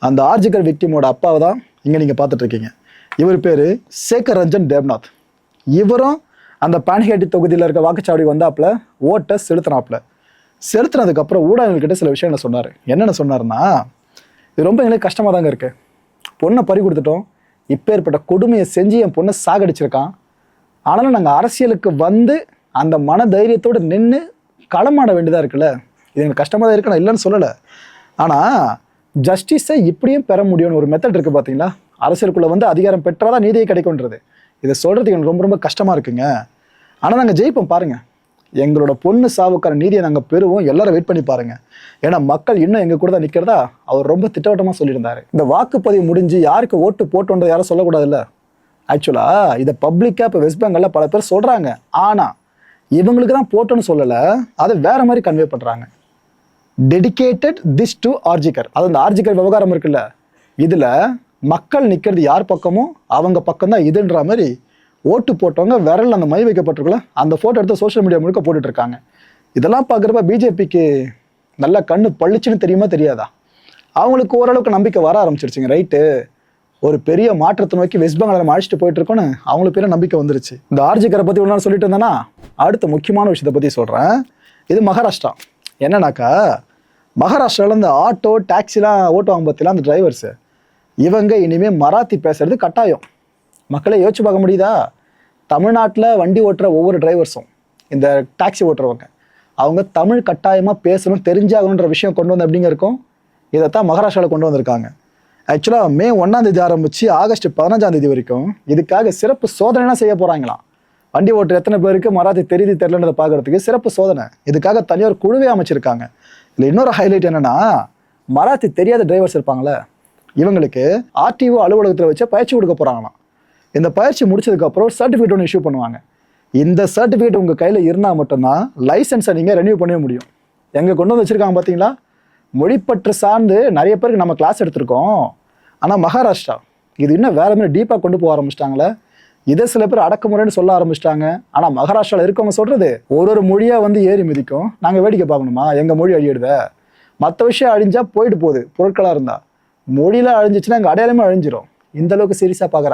அந்த ஆர்ஜிகர் விக்டிமோட அப்பாவை தான் இங்கே நீங்கள் பார்த்துட்டு இருக்கீங்க. இவர் பேர் சேகர் ரஞ்சன் தேவ்நாத். இவரும் அந்த பானிஹேட்டி தொகுதியில் இருக்க வாக்குச்சாவடி வந்தாப்புல ஓட்டை செலுத்தினதுக்கப்புறம் ஊடகங்கள்கிட்ட சில விஷயங்களை சொன்னார். என்னென்ன சொன்னார்னா, இது ரொம்ப எங்களுக்கு கஷ்டமாக தாங்க இருக்கு. பொண்ணை பறி கொடுத்துட்டோம், இப்போ ஏற்பட்ட கொடுமையை செஞ்சு என் பொண்ணை சாகடிச்சிருக்கான். ஆனாலும் நாங்கள் அரசியலுக்கு வந்து அந்த மன தைரியத்தோடு நின்று களமாட வேண்டியதாக இருக்குல்ல, இது எங்களுக்கு கஷ்டமாக தான் இருக்கு, நான் இல்லைன்னு சொல்லலை. ஆனால் ஜஸ்டிஸை இப்படியும் பெற முடியும்னு ஒரு மெத்தட் இருக்குது பார்த்தீங்களா. அரசியலுக்குள்ளே வந்து அதிகாரம் பெற்றாதான் நீதியை கிடைக்கும்ன்றது. இதை சொல்கிறதுக்கு எனக்கு ரொம்ப ரொம்ப கஷ்டமாக இருக்குங்க. ஆனால் நாங்கள் ஜெயிப்போம் பாருங்கள், எங்களோட பொண்ணு சாவுக்கான நீதியை நாங்கள் பெறுவோம், எல்லாரும் வெயிட் பண்ணி பாருங்கள். ஏன்னா மக்கள் இன்னும் எங்கள் கூட தான் நிற்கிறதா அவர் ரொம்ப திட்டவட்டமாக சொல்லியிருந்தார். இந்த வாக்குப்பதிவு முடிஞ்சு யாருக்கு ஓட்டு போட்டோன்றது யாரும் சொல்லக்கூடாதுல்ல. ஆக்சுவலாக இதை பப்ளிக்காக இப்போ வெஸ்ட் பெங்காலில் பல பேர் சொல்கிறாங்க. ஆனால் இவங்களுக்கு தான் போட்டோன்னு சொல்லலை, அதை வேற மாதிரி கன்வே பண்ணுறாங்க. Dedicated this to RG Kar. அது அந்த ஆர்ஜிகர் விவகாரம் இருக்குல்ல, இதில் மக்கள் நிற்கிறது யார் பக்கமோ அவங்க பக்கம்தான் இதுன்ற மாதிரி ஓட்டு போட்டவங்க விரல் அந்த மை வைக்கப்பட்டிருக்குல்ல, அந்த ஃபோட்டோ எடுத்து சோஷியல் மீடியா முழுக்க போட்டுட்டு இருக்காங்க. இதெல்லாம் பார்க்குறப்ப பிஜேபிக்கு நல்ல கண்ணு பளிச்சுன்னு தெரியுமா தெரியாதா? அவங்களுக்கு ஓரளவுக்கு நம்பிக்கை வர ஆரம்பிச்சிருச்சுங்க. ரைட்டு, ஒரு பெரிய மாற்றத்தை நோக்கி வெஸ்ட் பெங்கால் நம்ம அழைச்சிட்டு போயிட்டு இருக்கோன்னு அவங்களுக்கு பேர நம்பிக்கை வந்துருச்சு. இந்த ஆர்ஜிகரை பற்றி ஒன்று சொல்லிட்டு இருந்தேன்னா, அடுத்த முக்கியமான விஷயத்தை பற்றி சொல்கிறேன். இது மகாராஷ்டிரா. என்னன்னாக்கா, மகாராஷ்டிராவில் இந்த ஆட்டோ டாக்ஸிலாம் ஓட்டுவாங்க பார்த்தீங்களா, அந்த டிரைவர்ஸு, இவங்க இனிமேல் மராத்தி பேசுறது கட்டாயம். மக்களை யோசிச்சு பார்க்க முடியுதா? தமிழ்நாட்டில் வண்டி ஓட்டுற ஒவ்வொரு டிரைவர்ஸும், இந்த டாக்ஸி ஓட்டுறவங்க, அவங்க தமிழ் கட்டாயமாக பேசணும், தெரிஞ்சாகணுன்ற விஷயம் கொண்டு வந்து எப்படிங்க இருக்கும்? இதைத்தான் மகாராஷ்டிராவில் கொண்டு வந்திருக்காங்க. ஆக்சுவலாக மே 1 ஆரம்பித்து ஆகஸ்ட் 15 வரைக்கும் இதுக்காக சிறப்பு சோதனைலாம் செய்ய போகிறாங்களாம். வண்டி ஓட்டுற எத்தனை பேருக்கு மராத்தி தெரியுது தெரியலன்றதை பார்க்கறதுக்கு சிறப்பு சோதனை. இதுக்காக தனியார் குழுவே அமைச்சிருக்காங்க. இதில் இன்னொரு ஹைலைட் என்னென்னா, மராத்தி தெரியாத டிரைவர்ஸ் இருப்பாங்களே, இவங்களுக்கு ஆர்டிஓ அலுவலகத்தில் வச்சு பயிற்சி கொடுக்க போகிறாங்களாம். இந்த பயிற்சி முடிச்சதுக்கப்புறம் சர்டிஃபிகேட் ஒன்று இஷ்யூ பண்ணுவாங்க. இந்த சர்டிஃபிகேட் உங்கள் கையில் இருந்தால் மட்டும்தான் லைசன்ஸை நீங்கள் ரெனியூ பண்ணவே முடியும். எங்கே கொண்டு வந்து வச்சுருக்காங்க பார்த்தீங்களா? மொழிப்பற்று சார்ந்து நிறைய பேருக்கு நம்ம கிளாஸ் எடுத்திருக்கோம். ஆனால் மகாராஷ்டிரா இது இன்னும் வேறு மாதிரி டீப்பாக கொண்டு போக ஆரம்பிச்சிட்டாங்களே. இதை சில பேர் அடக்குமுறைன்னு சொல்ல ஆரம்பிச்சிட்டாங்க. ஆனால் மகாராஷ்டிராவில் இருக்கவங்க சொல்கிறது, ஒரு மொழியாக வந்து ஏறி மிதிக்கும், நாங்கள் வேடிக்கை பார்க்கணுமா, எங்கள் மொழி அழியிடுத, மற்ற விஷயம் அழிஞ்சால் போயிட்டு போகுது. பொருட்களாக இருந்தால் மொழியில் அழிஞ்சிச்சுன்னா எங்கள் அடையாளமே அழிஞ்சிரும். இந்த அளவுக்கு சீரியஸாக பார்க்குறாங்க.